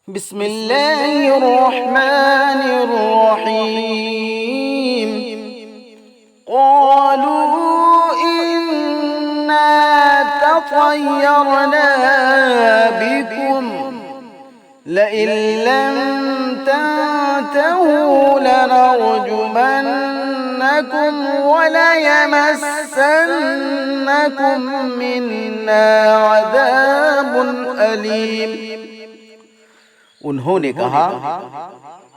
बिस्मिल्लाहिर्रहमानिर्रहीम। क़ालू इन्ना ततय्यरना बिकुम line lump तंतहू लनरजुमन्नकुम वलयमस्सन्नकुम मिन्ना अज़ाबुन Aleem. उन्होंने कहा,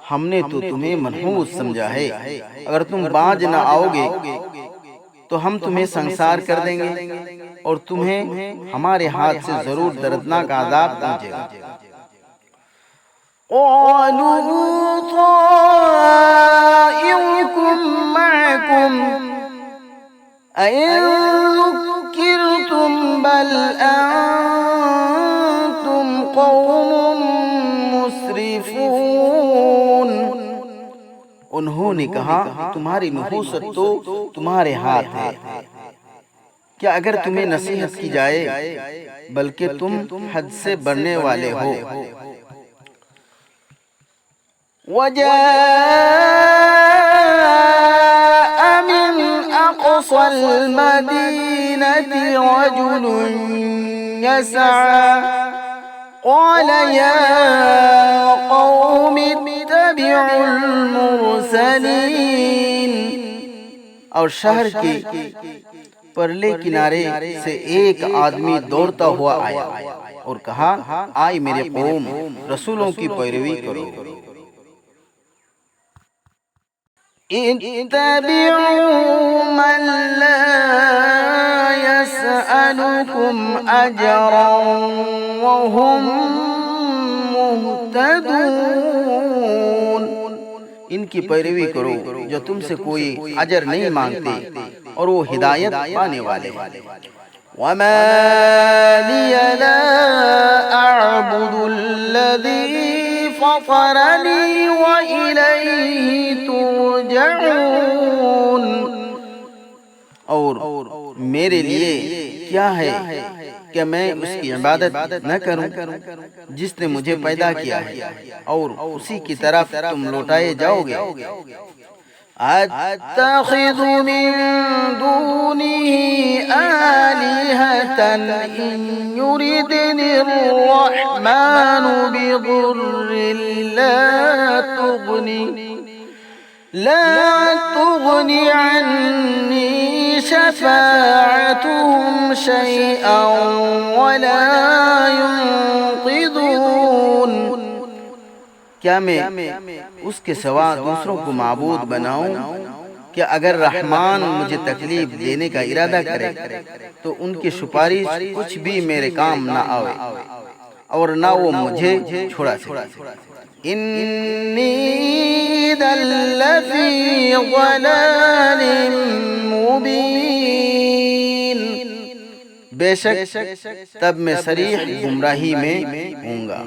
हमने तो तुम्हें मनहूस समझा है, अगर तुम बाज न आओगे तो हम तुम्हें संसार कर देंगे और तुम्हें हमारे हाथ से जरूर दर्दनाक आज़ाब पहुंचेगा। क़ालू ताइरुकुम मअकुम अइन ज़ुक्किरतुम बल अंतुम क़ौमुम मुस्रिफून। उन्होंने कहा, तुम्हारी नहूसत तो तुम्हारे हाथ है, क्या अगर तुम्हें नसीहत की जाए, बल्कि तुम हद से बढ़ने वाले हो। वजाअ मिन अक़सल मदीनति रजुलुन यसअ क़ाल या क़ौम इत्तबिउल मुरसलीन। और शहर के परले किनारे से एक आदमी दौड़ता हुआ आया और कहा, आए मेरे कौम, रसूलों की पैरवी करो। इत्तबिउ मन ला यसअलुकुम अजरन वहुम मुहतदून। इनकी पैरवी करो जो तुमसे कोई अजर नहीं मांगते और वो हिदायत पाने वाले हैं। वमा लिया ला अअबुदुल्लज़ी फ़तरनी व इलैहि तुरजऊन। और मेरे लिए क्या है कि मैं उसकी इबादत न करूं जिसने मुझे पैदा किया है, और उसी की तरफ तुम लौटाए जाओगे। अत्तखिज़ु मिन दूनिही आलिहतन इन युरिदनिर्रहमानु बिदुर्रिन ला तुगनी अन्नी शफ़ाअतुहुम शैअन वला युनक़िज़ून। क्या मैं उसके सिवा दूसरों को माबूद बनाऊं? क्या अगर रहमान मुझे तकलीफ देने का इरादा करे तो उनकी सुपारिश कुछ भी मेरे काम न आवे और न वो मुझे छुड़ा सके। इन्नी लफ़ी ज़लालिम मुबीन। बेशक तब मैं सरीह गुमराही में हूँगा।